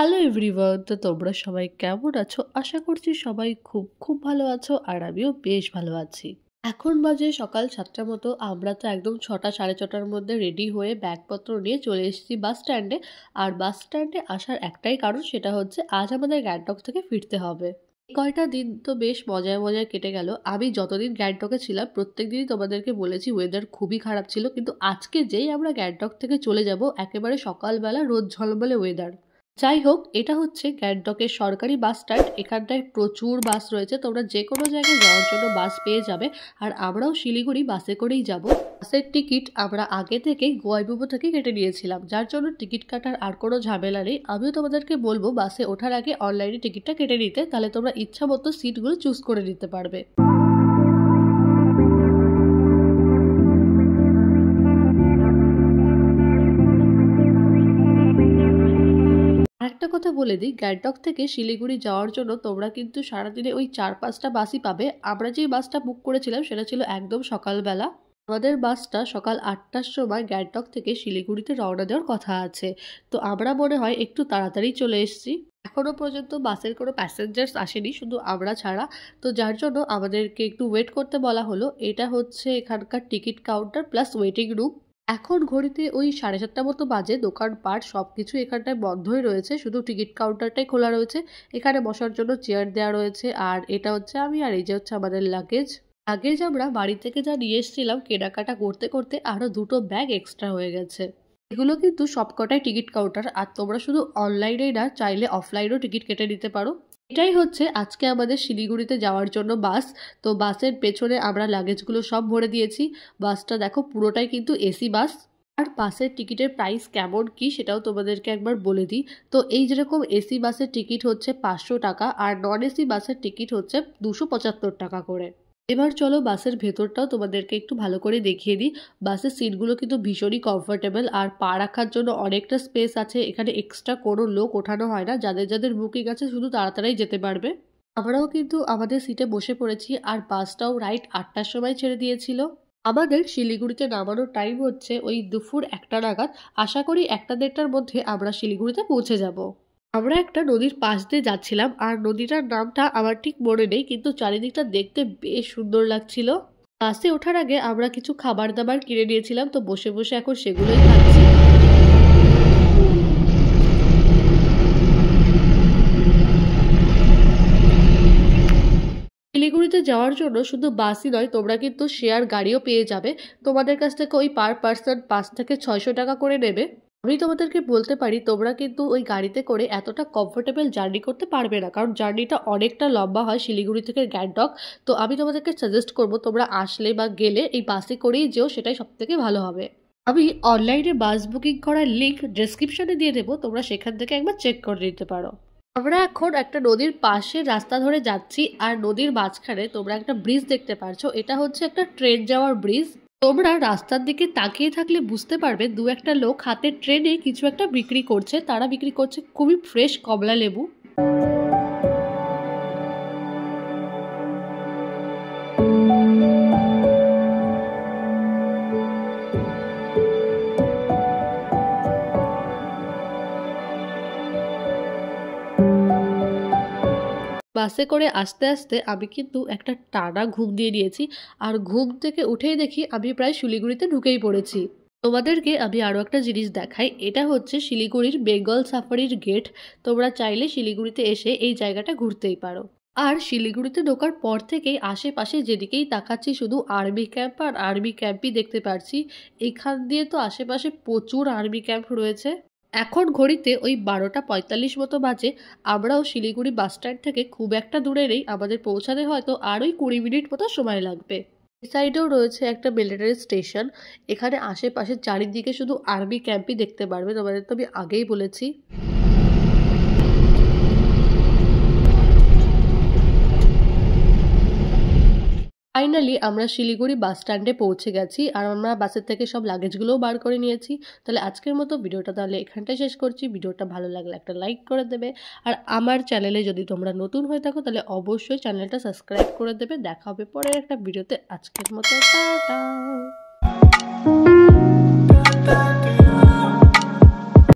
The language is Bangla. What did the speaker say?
হ্যালো এভরিওয়ান, তো তোমরা সবাই কেমন আছো? আশা করছি সবাই খুব ভালো আছো আর আমিও বেশ ভালো আছি। এখন বাজে সকাল ৭টার মতো। আমরা তো একদম ৬টা ৬:৩০টার মধ্যে রেডি হয়ে ব্যাগপত্র নিয়ে চলে এসেছি বাস স্ট্যান্ডে। আর বাস স্ট্যান্ডে আসার একটাই কারণ, সেটা হচ্ছে আজ আমাদের গ্যাংটক থেকে ফিরতে হবে। এই কয়টা দিন তো বেশ মজায় কেটে গেল। আমি যতদিন গ্যাংটকে ছিলাম প্রত্যেকদিনই তোমাদেরকে বলেছি ওয়েদার খুবই খারাপ ছিল, কিন্তু আজকে যেই আমরা গ্যাংটক থেকে চলে যাব একেবারে সকালবেলা রোদ ঝলমলে ওয়েদার। যাই হোক, এটা হচ্ছে গ্যাংটকের সরকারি বাস স্ট্যান্ড। এখানটায় প্রচুর বাস রয়েছে, তোমরা যে কোনো জায়গায় যাওয়ার জন্য বাস পেয়ে যাবে। আর আমরাও শিলিগুড়ি বাসে করেই যাব। বাসের টিকিট আমরা আগে থেকেই গোয়াইবুবো থেকে কেটে নিয়েছিলাম, যার জন্য টিকিট কাটার আর কোনো ঝামেলা নেই। আমিও তোমাদেরকে বলবো বাসে ওঠার আগে অনলাইনে টিকিটটা কেটে নিতে, তাহলে তোমরা ইচ্ছা মতো সিটগুলো চুজ করে নিতে পারবে। আরেকটা কথা বলে দিই, গ্যাংটক থেকে শিলিগুড়ি যাওয়ার জন্য তোমরা কিন্তু সারাদিনে ওই ৪-৫টা বাসই পাবে। আমরা যেই বাসটা বুক করেছিলাম সেটা ছিল একদম সকালবেলা। আমাদের বাসটা সকাল ৮টার সময় গ্যাংটক থেকে শিলিগুড়িতে রওনা দেওয়ার কথা আছে। তো আমরা মনে হয় একটু তাড়াতাড়ি চলে এসেছি। এখনো পর্যন্ত বাসের কোনো প্যাসেঞ্জার্স আসেনি, শুধু আমরা ছাড়া। তো যার জন্য আমাদেরকে একটু ওয়েট করতে বলা হলো। এটা হচ্ছে এখানকার ticket counter plus waiting room. এখন ঘড়িতে ওই ৭:৩০ মতো বাজে। দোকানপাট সবকিছু এখানটায় বন্ধই রয়েছে, শুধু টিকিট কাউন্টারটাই খোলা রয়েছে। এখানে বসার জন্য চেয়ার দেওয়া রয়েছে। আর এটা হচ্ছে আমি, আর এই যে হচ্ছে আমাদের লাগেজ। আমরা বাড়ি থেকে যা নিয়ে এসেছিলাম কেনাকাটা করতে করতে আরো ২টো ব্যাগ এক্সট্রা হয়ে গেছে। এগুলো কিন্তু সবকটাই টিকিট কাউন্টার। আর তোমরা শুধু অনলাইনেই না, চাইলে অফলাইনেও টিকিট কেটে নিতে পারো। এটাই হচ্ছে আজকে আমাদের শিলিগুড়িতে যাওয়ার জন্য বাস। তো বাসের পেছনে আমরা লাগেজগুলো সব ভরে দিয়েছি। বাসটা দেখো পুরোটাই কিন্তু এসি বাস। আর বাসের টিকিটের প্রাইস কেমন কি সেটাও তোমাদেরকে একবার বলে দিই। তো এই যেরকম এসি বাসের টিকিট হচ্ছে ৫০০ টাকা, আর নন এসি বাসের টিকিট হচ্ছে ২৭৫ টাকা করে। এবার চলো বাসের ভেতরটাও তোমাদেরকে একটু ভালো করে দেখিয়ে দিই। বাসের সিটগুলো কিন্তু ভীষণই কমফোর্টেবল, আর পা রাখার জন্য অনেকটা স্পেস আছে। এখানে এক্সট্রা কোনো লোক ওঠানো হয় না, যাদের বুকিং আছে শুধু তাড়াতাড়ি যেতে পারবে। আমরাও কিন্তু আমাদের সিটে বসে পড়েছি। আর বাসটাও রাইট ৮টার সময় ছেড়ে দিয়েছিল। আমাদের শিলিগুড়িতে নামানোর টাইম হচ্ছে ওই দুপুর ১টা নাগাদ। আশা করি ১টা-১.৫টার মধ্যে আমরা শিলিগুড়িতে পৌঁছে যাব। আমরা একটা নদীর পাশ দিয়ে যাচ্ছিলাম, আর নদীটার নামটা আমার ঠিক মনে নেই, কিন্তু চারিদিকটা দেখতে বেশ সুন্দর লাগছিল। বাসে ওঠার আগে আমরা কিছু খাবার দাবার কিনে নিয়েছিলাম, তো বসে বসে এখন সেগুলোই খাচ্ছি। শিলিগুড়িতে যাওয়ার জন্য শুধু বাসই নয়, তোমরা কিন্তু শেয়ার গাড়িও পেয়ে যাবে। তোমাদের কাছ থেকে ওই পার পার্সন ৫ থেকে ৬০০ টাকা করে নেবে। আমি তোমাদেরকে বলতে পারি তোমরা কিন্তু ওই গাড়িতে করে এতটা কমফোর্টেবল জার্নি করতে পারবে না, কারণ জার্নিটা অনেকটা লম্বা হয় শিলিগুড়ি থেকে গ্যাংটক। তো আমি তোমাদেরকে সাজেস্ট করবো তোমরা আসলে বা গেলে এই বাসে করেই যেও, সেটাই সবথেকে ভালো হবে। আমি অনলাইনে বাস বুকিং করার লিঙ্ক ডেসক্রিপশনে দিয়ে দেবো, তোমরা সেখান থেকে একবার চেক করে নিতে পারো। আমরা এখন একটা নদীর পাশে রাস্তা ধরে যাচ্ছি, আর নদীর মাঝখানে তোমরা একটা ব্রিজ দেখতে পারছো। এটা হচ্ছে একটা ট্রেন যাওয়ার ব্রিজ। তোমরা রাস্তার দিকে তাকিয়ে থাকলে বুঝতে পারবে দু একটা লোক হাতে ট্রেনে কিছু একটা বিক্রি করছে। তারা বিক্রি করছে খুবই ফ্রেশ কমলা লেবু। বাসে করে আস্তে আস্তে আমি কিন্তু একটা টানা ঘুম দিয়ে নিয়েছি। আর ঘুম থেকে উঠেই দেখি আমি প্রায় শিলিগুড়িতে ঢুকেই পড়েছি। তোমাদেরকে আমি আরও একটা জিনিস দেখাই। এটা হচ্ছে শিলিগুড়ির বেঙ্গল সাফারির গেট। তোমরা চাইলে শিলিগুড়িতে এসে এই জায়গাটা ঘুরতেই পারো। আর শিলিগুড়িতে ঢোকার পর থেকেই আশেপাশে যেদিকেই তাকাচ্ছি শুধু আর্মি ক্যাম্প আর আর্মি ক্যাম্পই দেখতে পারছি। এখান দিয়ে তো আশেপাশে প্রচুর আর্মি ক্যাম্প রয়েছে। এখন ঘড়িতে ওই ১২টা ৪৫ মতো বাজে। আমরাও শিলিগুড়ি বাস স্ট্যান্ড থেকে খুব একটা দূরে নেই, আমাদের পৌঁছাতে হয়তো আর ওই ২০ মিনিট মতো সময় লাগবে। এই সাইডেও রয়েছে একটা মিলিটারি স্টেশন। এখানে আশেপাশে চারিদিকে শুধু আর্মি ক্যাম্পই দেখতে পারবে, তোমাদের তো আমি আগেই বলেছি। ফাইনালি আমরা শিলিগুড়ি বাস স্ট্যান্ডে পৌঁছে গেছি, আর আমরা বাসের থেকে সব লাগেজগুলোও বার করে নিয়েছি। তাহলে আজকের মতো ভিডিওটা তাহলে এখানটায় শেষ করছি। ভিডিওটা ভালো লাগলে একটা লাইক করে দেবে। আর আমার চ্যানেলে যদি তোমরা নতুন হয়ে থাকো তাহলে অবশ্যই চ্যানেলটা সাবস্ক্রাইব করে দেবে। দেখা হবে পরের একটা ভিডিওতে। আজকের মতো টাটা।